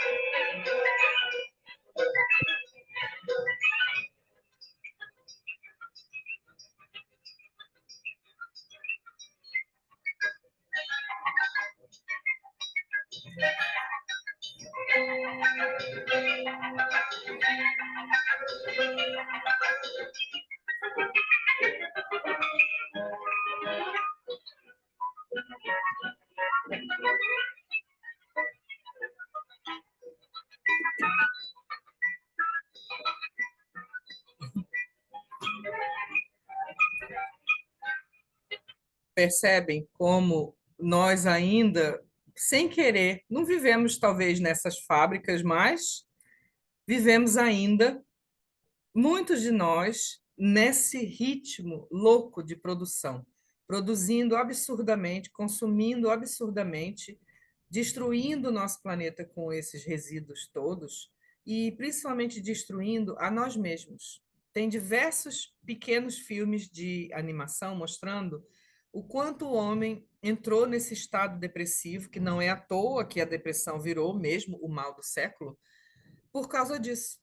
Percebem como nós ainda, sem querer, não vivemos talvez nessas fábricas, mas vivemos ainda, muitos de nós, nesse ritmo louco de produção, produzindo absurdamente, consumindo absurdamente, destruindo o nosso planeta com esses resíduos todos e principalmente destruindo a nós mesmos. Tem diversos pequenos filmes de animação mostrando o quanto o homem entrou nesse estado depressivo, que não é à toa que a depressão virou mesmo o mal do século, por causa disso,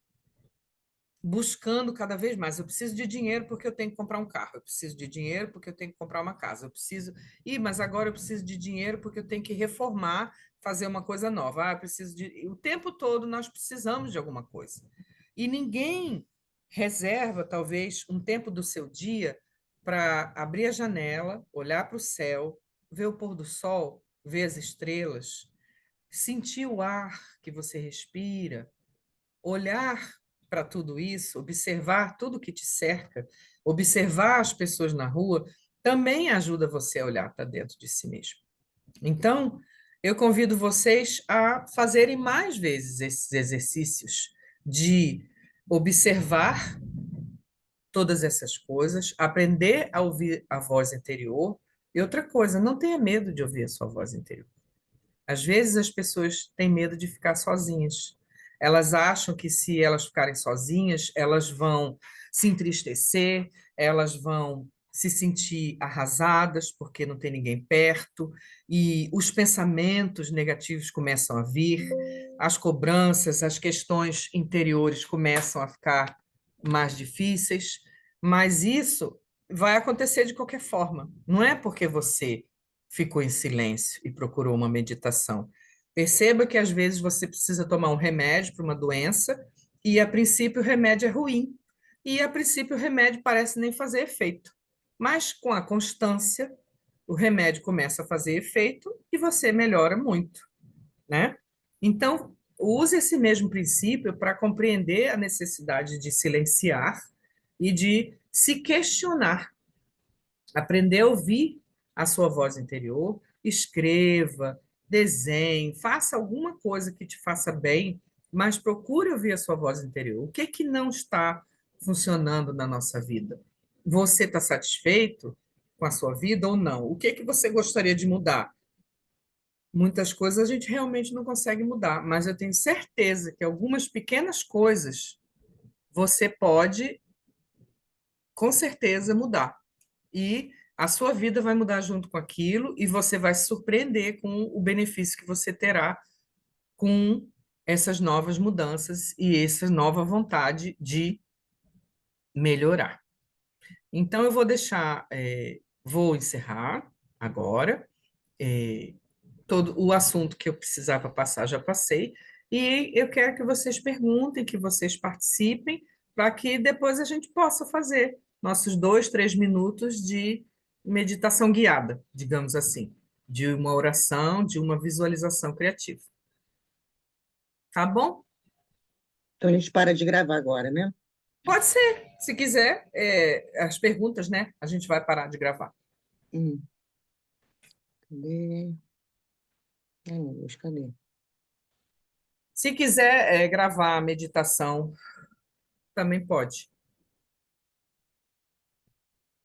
buscando cada vez mais. Eu preciso de dinheiro porque eu tenho que comprar um carro. Eu preciso de dinheiro porque eu tenho que comprar uma casa. Eu preciso. Mas agora eu preciso de dinheiro porque eu tenho que reformar, fazer uma coisa nova. Eu preciso de. O tempo todo nós precisamos de alguma coisa. E ninguém reserva, talvez, um tempo do seu dia para abrir a janela, olhar para o céu, ver o pôr do sol, ver as estrelas, sentir o ar que você respira, olhar para tudo isso, observar tudo que te cerca, observar as pessoas na rua, também ajuda você a olhar para dentro de si mesmo. Então, eu convido vocês a fazerem mais vezes esses exercícios de observar todas essas coisas, aprender a ouvir a voz interior. E outra coisa, não tenha medo de ouvir a sua voz interior. Às vezes as pessoas têm medo de ficar sozinhas. Elas acham que se elas ficarem sozinhas, elas vão se entristecer, elas vão se sentir arrasadas porque não tem ninguém perto, e os pensamentos negativos começam a vir, as cobranças, as questões interiores começam a ficar mais difíceis, mas isso vai acontecer de qualquer forma. Não é porque você ficou em silêncio e procurou uma meditação. Perceba que às vezes você precisa tomar um remédio para uma doença e a princípio o remédio é ruim e a princípio o remédio parece nem fazer efeito. Mas com a constância, o remédio começa a fazer efeito e você melhora muito, né? Então, use esse mesmo princípio para compreender a necessidade de silenciar e de se questionar, aprender a ouvir a sua voz interior, escreva, desenhe, faça alguma coisa que te faça bem, mas procure ouvir a sua voz interior. O que que não está funcionando na nossa vida? Você está satisfeito com a sua vida ou não? O que que você gostaria de mudar? Muitas coisas a gente realmente não consegue mudar, mas eu tenho certeza que algumas pequenas coisas você pode, com certeza, mudar. E a sua vida vai mudar junto com aquilo e você vai se surpreender com o benefício que você terá com essas novas mudanças e essa nova vontade de melhorar. Então, eu vou deixar, vou encerrar agora. é, Todo o assunto que eu precisava passar, já passei. E eu quero que vocês perguntem, que vocês participem, para que depois a gente possa fazer nossos 2, 3 minutos de meditação guiada, digamos assim, de uma oração, de uma visualização criativa. Tá bom? Então a gente para de gravar agora, né? Pode ser. Se quiser, as perguntas, né? A gente vai parar de gravar. Hum, cadê? Ai, meu Deus, cadê? Se quiser, gravar a meditação, também pode.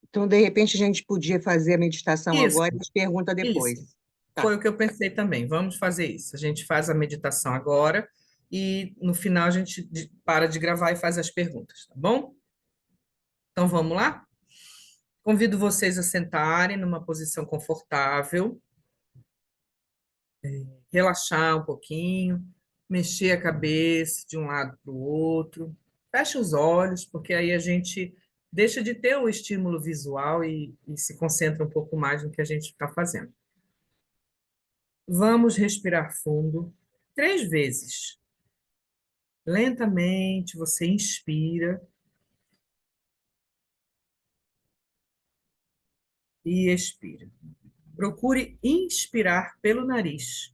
Então, de repente, a gente podia fazer a meditação Isso, agora e as perguntas isso. depois. Tá. Foi o que eu pensei também. Vamos fazer isso. A gente faz a meditação agora e no final a gente para de gravar e faz as perguntas, tá bom? Então vamos lá? Convido vocês a sentarem numa posição confortável, relaxar um pouquinho, mexer a cabeça de um lado para o outro. Feche os olhos, porque aí a gente deixa de ter o estímulo visual e se concentra um pouco mais no que a gente está fazendo. Vamos respirar fundo 3 vezes. Lentamente você inspira e expira. Procure inspirar pelo nariz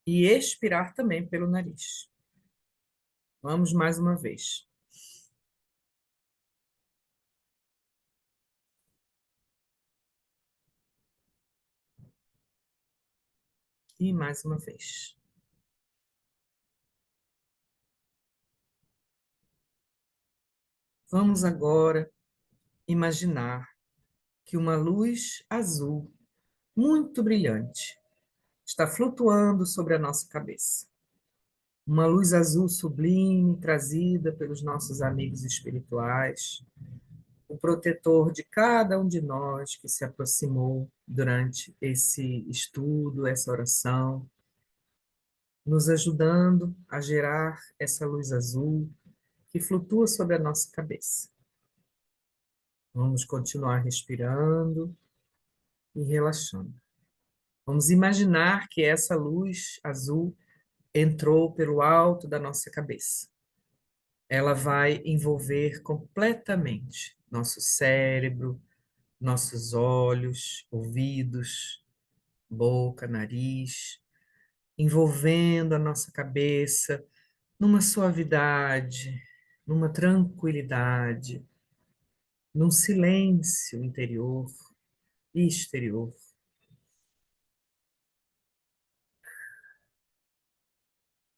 e expirar também pelo nariz. Vamos mais uma vez. E mais uma vez. Vamos agora imaginar que uma luz azul, muito brilhante, está flutuando sobre a nossa cabeça. Uma luz azul sublime trazida pelos nossos amigos espirituais, o protetor de cada um de nós que se aproximou durante esse estudo, essa oração, nos ajudando a gerar essa luz azul que flutua sobre a nossa cabeça. Vamos continuar respirando e relaxando. Vamos imaginar que essa luz azul entrou pelo alto da nossa cabeça. Ela vai envolver completamente nosso cérebro, nossos olhos, ouvidos, boca, nariz, envolvendo a nossa cabeça numa suavidade, numa tranquilidade, num silêncio interior e exterior.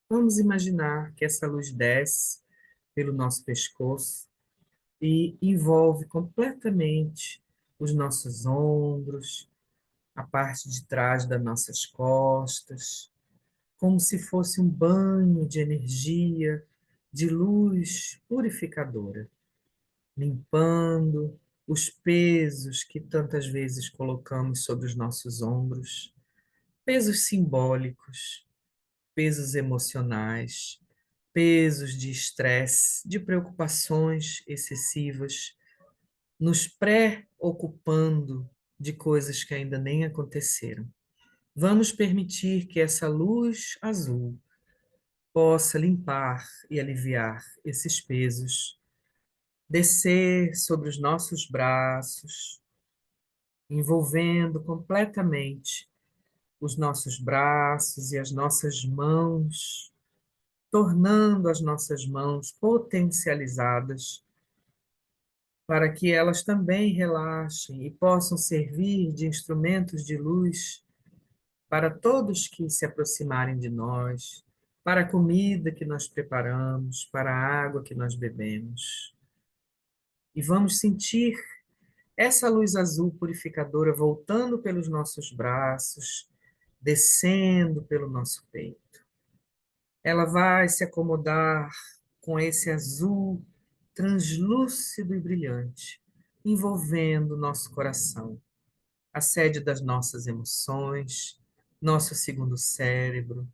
Vamos imaginar que essa luz desce pelo nosso pescoço e envolve completamente os nossos ombros, a parte de trás das nossas costas, como se fosse um banho de energia, de luz purificadora, limpando os pesos que tantas vezes colocamos sobre os nossos ombros, pesos simbólicos, pesos emocionais, pesos de estresse, de preocupações excessivas, nos pré-ocupando de coisas que ainda nem aconteceram. Vamos permitir que essa luz azul possa limpar e aliviar esses pesos, descer sobre os nossos braços, envolvendo completamente os nossos braços e as nossas mãos, tornando as nossas mãos potencializadas para que elas também relaxem e possam servir de instrumentos de luz para todos que se aproximarem de nós, para a comida que nós preparamos, para a água que nós bebemos. E vamos sentir essa luz azul purificadora voltando pelos nossos braços, descendo pelo nosso peito. Ela vai se acomodar com esse azul translúcido e brilhante, envolvendo nosso coração, a sede das nossas emoções, nosso segundo cérebro,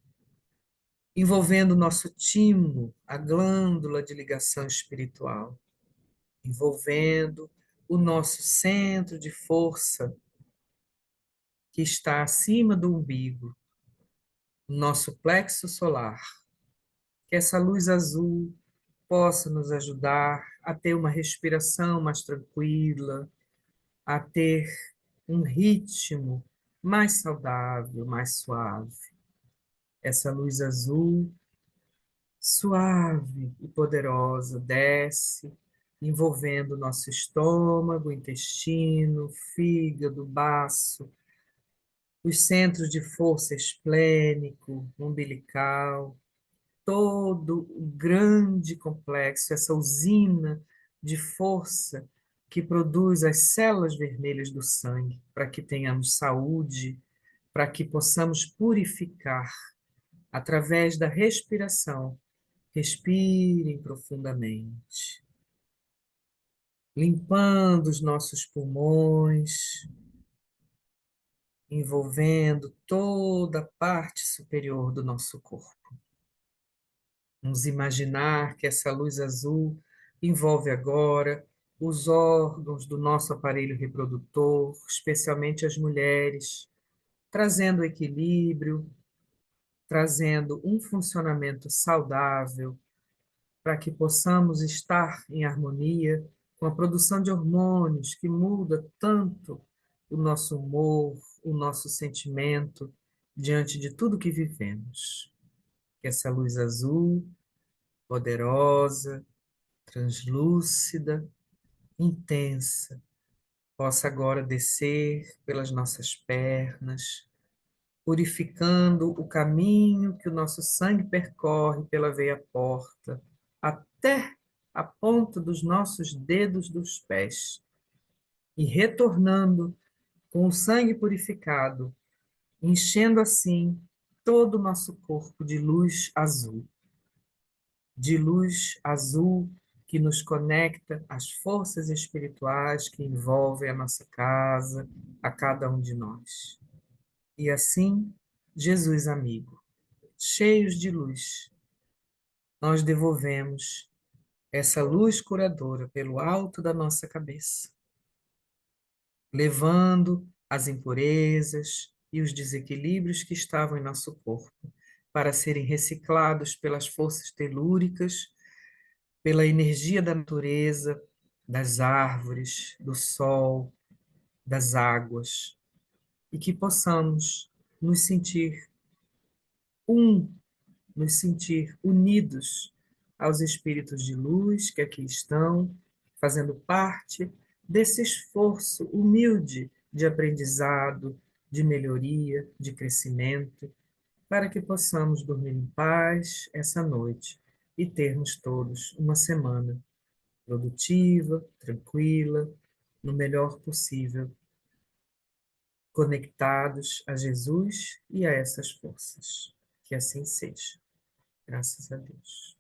envolvendo nosso timo, a glândula de ligação espiritual, envolvendo o nosso centro de força que está acima do umbigo, o nosso plexo solar. Que essa luz azul possa nos ajudar a ter uma respiração mais tranquila, a ter um ritmo mais saudável, mais suave. Essa luz azul, suave e poderosa, desce, envolvendo o nosso estômago, intestino, fígado, baço, os centros de força esplênico, umbilical, todo o grande complexo, essa usina de força que produz as células vermelhas do sangue, para que tenhamos saúde, para que possamos purificar através da respiração. Respirem profundamente, limpando os nossos pulmões, envolvendo toda a parte superior do nosso corpo. Vamos imaginar que essa luz azul envolve agora os órgãos do nosso aparelho reprodutor, especialmente as mulheres, trazendo equilíbrio, trazendo um funcionamento saudável, para que possamos estar em harmonia com a produção de hormônios que muda tanto o nosso humor, o nosso sentimento diante de tudo que vivemos. Que essa luz azul, poderosa, translúcida, intensa, possa agora descer pelas nossas pernas, purificando o caminho que o nosso sangue percorre pela veia porta, até a ponta dos nossos dedos dos pés, e retornando com o sangue purificado, enchendo assim todo o nosso corpo de luz azul que nos conecta às forças espirituais que envolvem a nossa casa, a cada um de nós. E assim, Jesus amigo, cheios de luz, nós devolvemos essa luz curadora pelo alto da nossa cabeça, levando as impurezas e os desequilíbrios que estavam em nosso corpo para serem reciclados pelas forças telúricas, pela energia da natureza, das árvores, do sol, das águas, e que possamos nos sentir um, nos sentir unidos aos espíritos de luz que aqui estão, fazendo parte desse esforço humilde de aprendizado, de melhoria, de crescimento, para que possamos dormir em paz essa noite e termos todos uma semana produtiva, tranquila, no melhor possível, conectados a Jesus e a essas forças. Que assim seja. Graças a Deus.